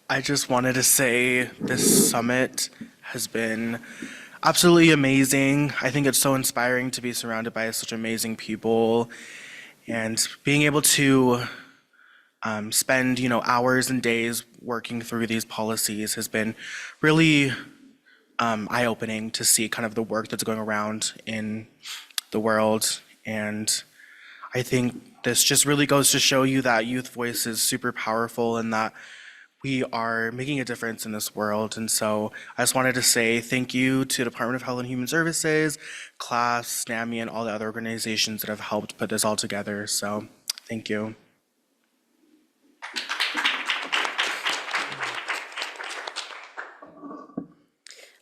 I just wanted to say this summit has been absolutely amazing. I think it's so inspiring to be surrounded by such amazing people and being able to spend, hours and days working through these policies has been really eye-opening to see kind of the work that's going around in the world. And I think this just really goes to show you that youth voice is super powerful and that we are making a difference in this world. And so I just wanted to say thank you to the Department of Health and Human Services, CLAS, SNAMI, and all the other organizations that have helped put this all together. So thank you.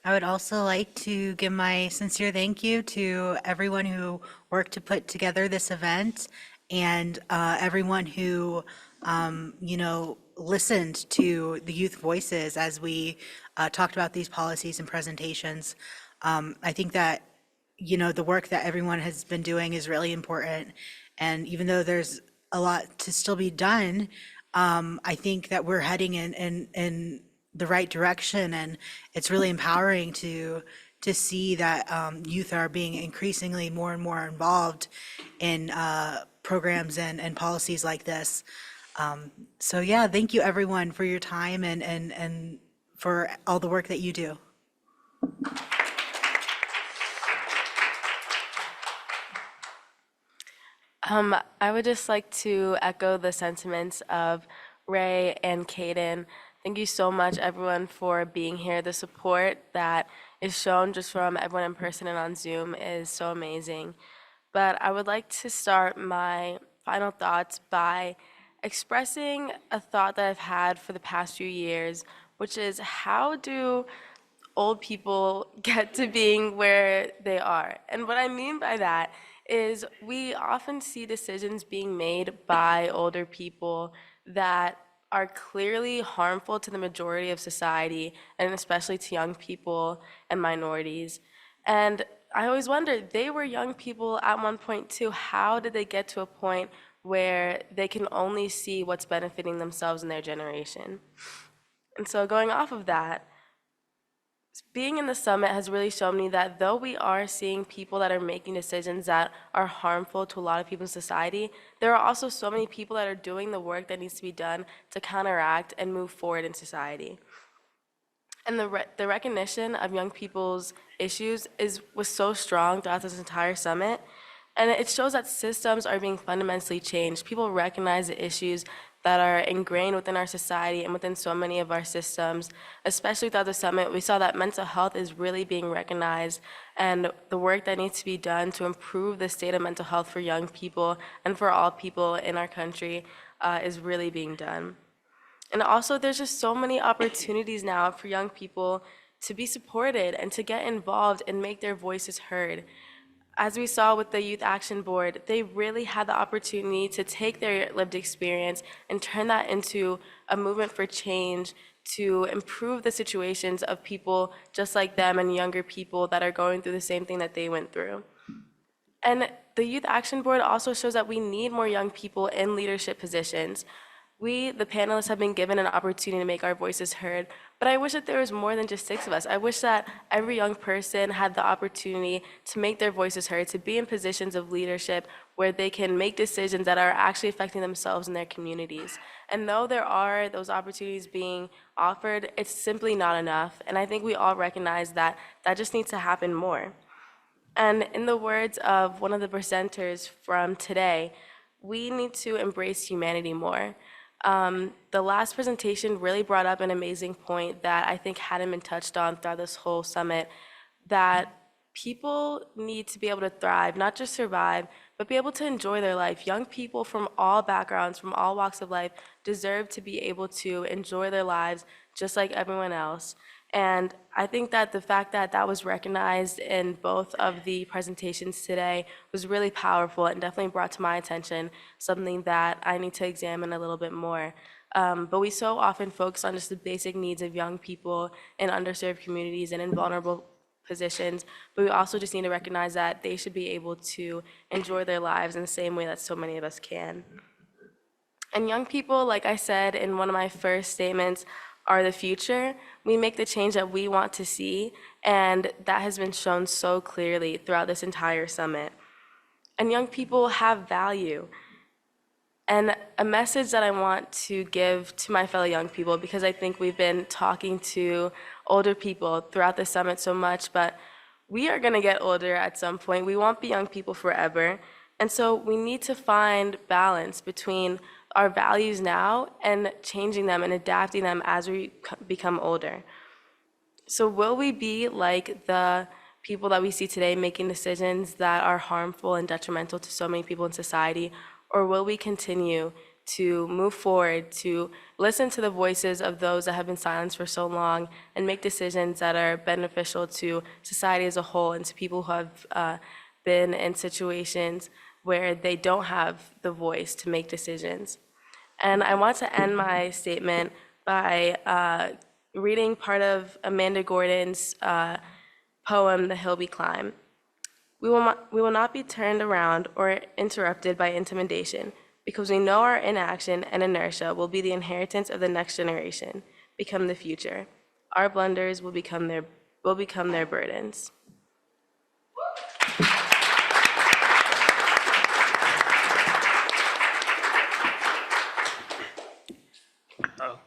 I would also like to give my sincere thank you to everyone who worked to put together this event and everyone who, listened to the youth voices as we talked about these policies and presentations. I think that, the work that everyone has been doing is really important. And even though there's a lot to still be done, I think that we're heading in the right direction, and it's really empowering to see that youth are being increasingly more and more involved in programs and policies like this. So yeah, thank you everyone for your time and for all the work that you do. I would just like to echo the sentiments of Ray and Kaden. Thank you so much, everyone, for being here. The support that is shown just from everyone in person and on Zoom is so amazing. But I would like to start my final thoughts by expressing a thought that I've had for the past few years, which is how do old people get to being where they are? And what I mean by that is we often see decisions being made by older people that are clearly harmful to the majority of society, and especially to young people and minorities. And I always wondered, they were young people at one point too. How did they get to a point where they can only see what's benefiting themselves and their generation? And so going off of that, being in the summit has really shown me that though we are seeing people that are making decisions that are harmful to a lot of people in society, there are also so many people that are doing the work that needs to be done to counteract and move forward in society. And the recognition of young people's issues was so strong throughout this entire summit. And it shows that systems are being fundamentally changed. People recognize the issues that are ingrained within our society and within so many of our systems. Especially throughout the summit, we saw that mental health is really being recognized, and the work that needs to be done to improve the state of mental health for young people and for all people in our country is really being done. And also, there's just so many opportunities now for young people to be supported and to get involved and make their voices heard. As we saw with the Youth Action Board, they really had the opportunity to take their lived experience and turn that into a movement for change to improve the situations of people just like them and younger people that are going through the same thing that they went through. And the Youth Action Board also shows that we need more young people in leadership positions. We, the panelists, have been given an opportunity to make our voices heard, but I wish that there was more than just 6 of us. I wish that every young person had the opportunity to make their voices heard, to be in positions of leadership where they can make decisions that are actually affecting themselves and their communities. And though there are those opportunities being offered, it's simply not enough. And I think we all recognize that that just needs to happen more. And in the words of one of the presenters from today, we need to embrace humanity more. The last presentation really brought up an amazing point that I think hadn't been touched on throughout this whole summit, that people need to be able to thrive, not just survive, but be able to enjoy their life. Young people from all backgrounds, from all walks of life, deserve to be able to enjoy their lives just like everyone else. And I think that the fact that that was recognized in both of the presentations today was really powerful and definitely brought to my attention something that I need to examine a little bit more. But we so often focus on just the basic needs of young people in underserved communities and in vulnerable positions, but we also just need to recognize that they should be able to enjoy their lives in the same way that so many of us can. And young people, like I said in one of my first statements, are the future, we make the change that we want to see, and that has been shown so clearly throughout this entire summit. And young people have value. And a message that I want to give to my fellow young people, because I think we've been talking to older people throughout the summit so much, but we are going to get older at some point. We won't be young people forever. And so we need to find balance between our values now and changing them and adapting them as we become older. So will we be like the people that we see today making decisions that are harmful and detrimental to so many people in society? Or will we continue to move forward, to listen to the voices of those that have been silenced for so long and make decisions that are beneficial to society as a whole and to people who have been in situations where they don't have the voice to make decisions? And I want to end my statement by reading part of Amanda Gordon's poem, The Hill We Climb. We will not be turned around or interrupted by intimidation, because we know our inaction and inertia will be the inheritance of the next generation, become the future. Our blunders will become their burdens. Oh,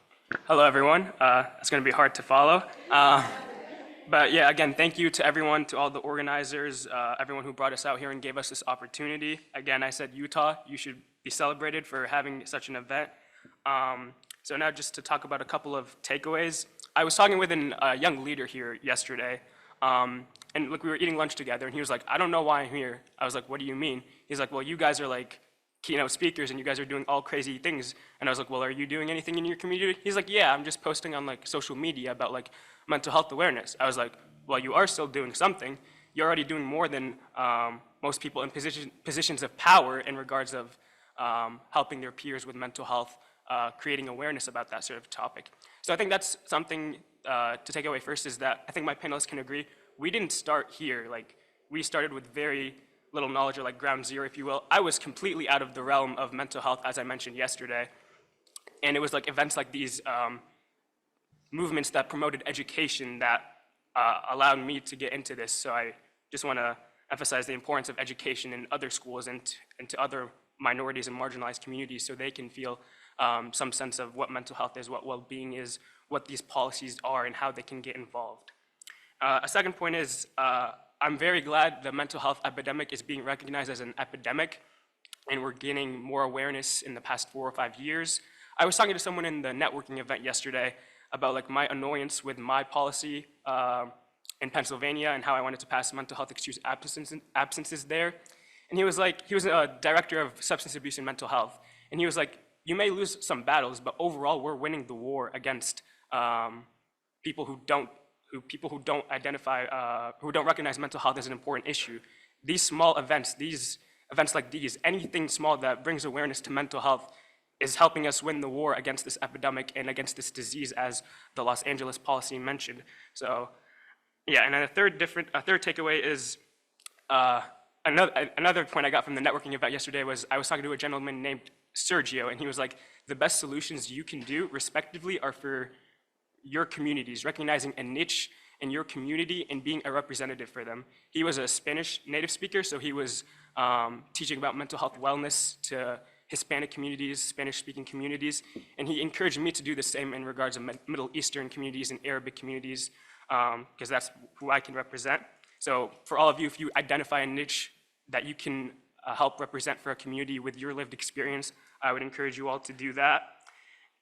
hello, everyone. It's going to be hard to follow. But yeah, again, thank you to everyone, to all the organizers, everyone who brought us out here and gave us this opportunity. Again, I said Utah, you should be celebrated for having such an event. So now just to talk about a couple of takeaways. I was talking with a young leader here yesterday, and look, we were eating lunch together, and he was like, I don't know why I'm here. I was like, what do you mean? He's like, well, you guys are like keynote speakers, and you guys are doing all crazy things. And I was like, well, are you doing anything in your community? He's like, yeah, I'm just posting on like social media about like mental health awareness. I was like, well, you are still doing something. You're already doing more than most people in positions of power in regards of helping their peers with mental health, creating awareness about that sort of topic. So I think that's something to take away first, is that I think my panelists can agree, we didn't start here. Like, we started with very little knowledge, or like ground zero, if you will. I was completely out of the realm of mental health, as I mentioned yesterday. And it was like events like these movements that promoted education that allowed me to get into this. So I just want to emphasize the importance of education in other schools and to other minorities and marginalized communities, so they can feel some sense of what mental health is, what well-being is, what these policies are, and how they can get involved. A second point is, I'm very glad the mental health epidemic is being recognized as an epidemic, and we're gaining more awareness in the past 4 or 5 years. I was talking to someone in the networking event yesterday about like my annoyance with my policy in Pennsylvania and how I wanted to pass mental health excused absences there. And he was a director of substance abuse and mental health. And he was like, you may lose some battles, but overall we're winning the war against people who don't recognize mental health as an important issue. These small events, like these, anything small that brings awareness to mental health is helping us win the war against this epidemic and against this disease, as the Los Angeles policy mentioned. So, yeah, and then a third takeaway is another point I got from the networking event yesterday was I was talking to a gentleman named Sergio, and he was like, the best solutions you can do, respectively, are for your communities, recognizing a niche in your community and being a representative for them. He was a Spanish native speaker, so he was teaching about mental health wellness to Hispanic communities, Spanish-speaking communities, and he encouraged me to do the same in regards to Middle Eastern communities and Arabic communities, because that's who I can represent. So for all of you, if you identify a niche that you can help represent for a community with your lived experience, I would encourage you all to do that.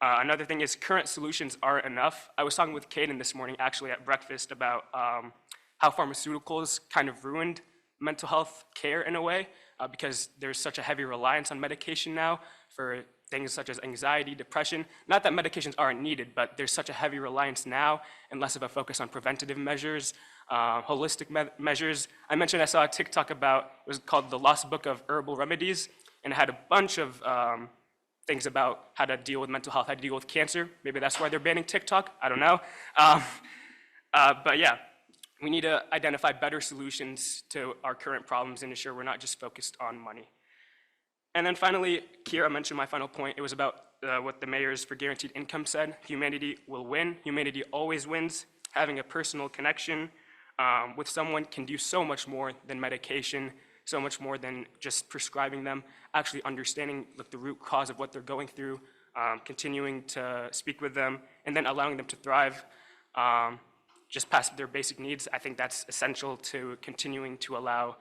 Another thing is current solutions aren't enough. I was talking with Kaden this morning, actually, at breakfast about how pharmaceuticals kind of ruined mental health care in a way, because there's such a heavy reliance on medication now for things such as anxiety, depression. Not that medications aren't needed, but there's such a heavy reliance now and less of a focus on preventative measures, holistic measures. I mentioned I saw a TikTok about, it was called The Lost Book of Herbal Remedies, and it had a bunch of things about how to deal with mental health, how to deal with cancer. Maybe that's why they're banning TikTok, I don't know. But yeah, we need to identify better solutions to our current problems and ensure we're not just focused on money. And then finally, Kira mentioned my final point. It was about what the Mayors for Guaranteed Income said. Humanity will win. Humanity always wins. Having a personal connection with someone can do so much more than medication, so much more than just prescribing them. Actually understanding the root cause of what they're going through, continuing to speak with them, and then allowing them to thrive just past their basic needs. I think that's essential to continuing to allow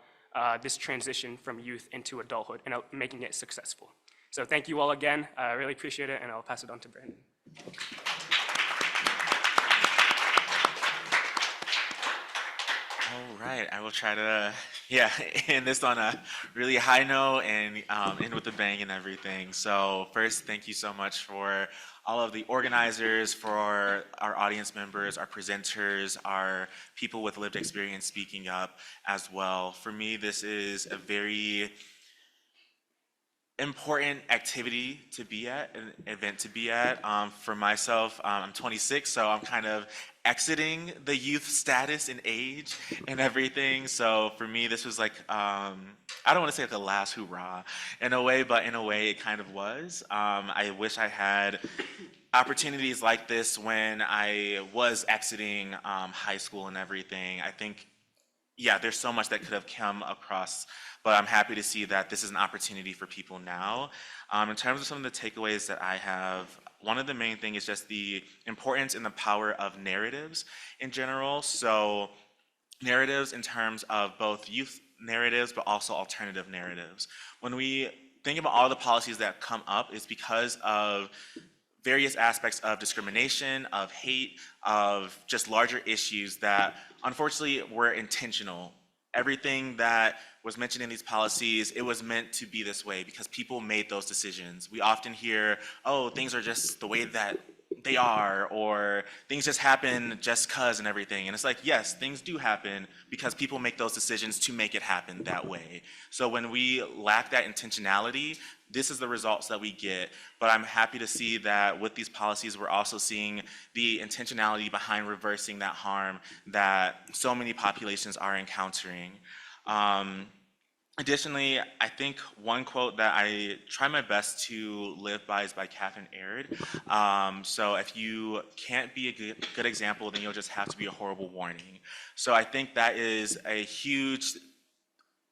this transition from youth into adulthood and making it successful. So thank you all again. I really appreciate it, and I'll pass it on to Brandon. All right, I will try to, end this on a really high note and end with a bang and everything. So first, thank you so much for all of the organizers, for our audience members, our presenters, our people with lived experience speaking up as well. For me, this is a very important activity to be at, an event to be at. For myself, I'm 26, so I'm kind of exiting the youth status and age and everything. So for me, this was like, I don't want to say like the last hoorah in a way, but in a way it kind of was. I wish I had opportunities like this when I was exiting high school and everything. I think, there's so much that could have come across, but I'm happy to see that this is an opportunity for people now. In terms of some of the takeaways that I have, one of the main things is just the importance and the power of narratives in general. So narratives in terms of both youth narratives, but also alternative narratives. When we think about all the policies that come up, it's because of various aspects of discrimination, of hate, of just larger issues that unfortunately were intentional. Everything that was mentioned in these policies, it was meant to be this way because people made those decisions. We often hear, oh, things are just the way that they are, or things just happen just cause and everything. And it's like, yes, things do happen because people make those decisions to make it happen that way. So when we lack that intentionality, this is the results that we get. But I'm happy to see that with these policies, we're also seeing the intentionality behind reversing that harm that so many populations are encountering. Additionally, I think one quote that I try my best to live by is by Catherine Aird. So if you can't be a good example, then you'll just have to be a horrible warning. So I think that is a huge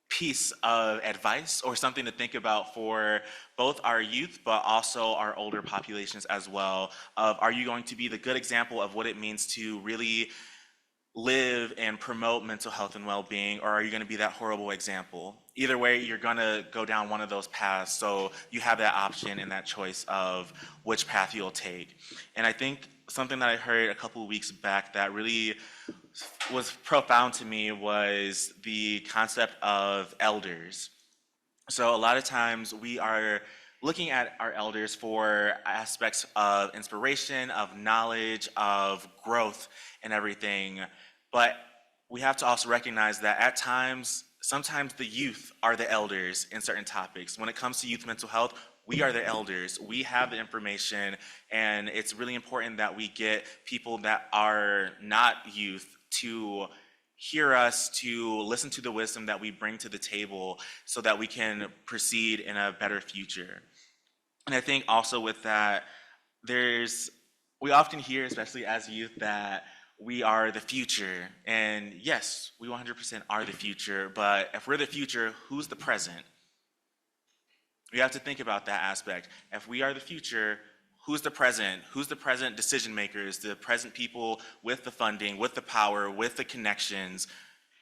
piece of advice or something to think about for both our youth, but also our older populations as well, of are you going to be the good example of what it means to really live and promote mental health and well-being, or are you going to be that horrible example? Either way, you're going to go down one of those paths, so you have that option and that choice of which path you'll take. And I think something that I heard a couple of weeks back that really was profound to me was the concept of elders. So a lot of times we are looking at our elders for aspects of inspiration, of knowledge, of growth and everything. But we have to also recognize that at times, sometimes the youth are the elders in certain topics. When it comes to youth mental health, we are the elders. We have the information, and it's really important that we get people that are not youth to hear us, to listen to the wisdom that we bring to the table so that we can proceed in a better future. And I think also with that, we often hear, especially as youth, that we are the future. And yes, we 100% are the future, but if we're the future, who's the present? We have to think about that aspect. If we are the future, who's the present? Who's the present decision makers, the present people with the funding, with the power, with the connections?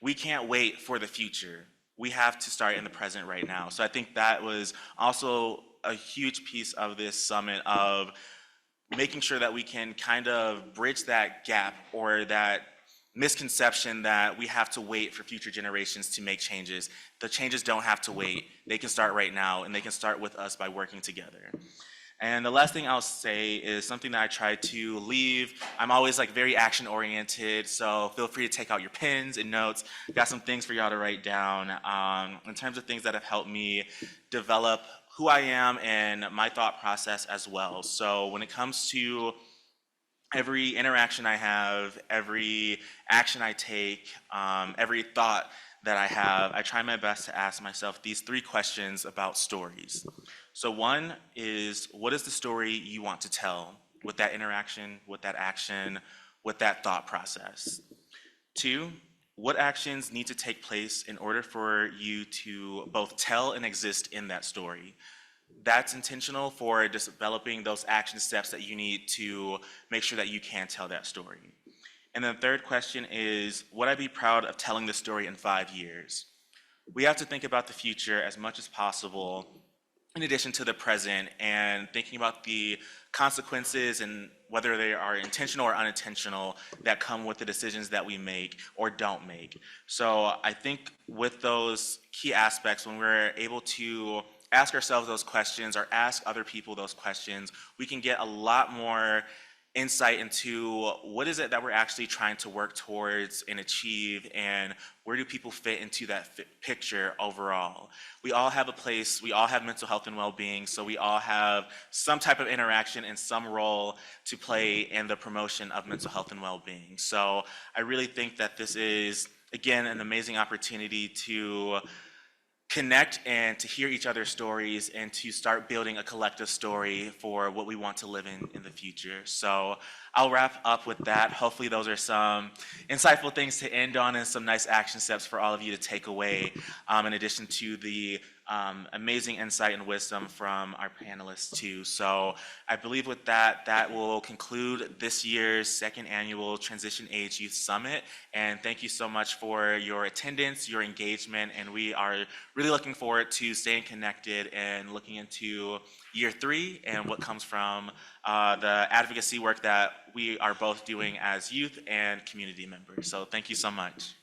We can't wait for the future. We have to start in the present right now. So I think that was also a huge piece of this summit, of making sure that we can kind of bridge that gap or that misconception that we have to wait for future generations to make changes. The changes don't have to wait. They can start right now, and they can start with us by working together. And the last thing I'll say is something that I try to leave. I'm always like very action oriented, so feel free to take out your pens and notes. Got some things for y'all to write down in terms of things that have helped me develop who I am and my thought process as well. So when it comes to every interaction I have, every action I take, every thought that I have, I try my best to ask myself these 3 questions about stories. So one is, what is the story you want to tell with that interaction, with that action, with that thought process? 2, what actions need to take place in order for you to both tell and exist in that story? That's intentional for developing those action steps that you need to make sure that you can tell that story. And then the third question is, would I be proud of telling this story in 5 years? We have to think about the future as much as possible in addition to the present, and thinking about the consequences and whether they are intentional or unintentional that come with the decisions that we make or don't make. So I think with those key aspects, when we're able to ask ourselves those questions or ask other people those questions, we can get a lot more insight into what is it that we're actually trying to work towards and achieve, and where do people fit into that picture overall. We all have a place, we all have mental health and well-being, so we all have some type of interaction and some role to play in the promotion of mental health and well-being. So I really think that this is, again, an amazing opportunity to connect and to hear each other's stories and to start building a collective story for what we want to live in the future. So I'll wrap up with that. Hopefully those are some insightful things to end on and some nice action steps for all of you to take away, in addition to the amazing insight and wisdom from our panelists too. So I believe with that, that will conclude this year's 2nd annual Transition Age Youth Summit. And thank you so much for your attendance, your engagement, and we are really looking forward to staying connected and looking into year 3 and what comes from the advocacy work that we are both doing as youth and community members. So thank you so much.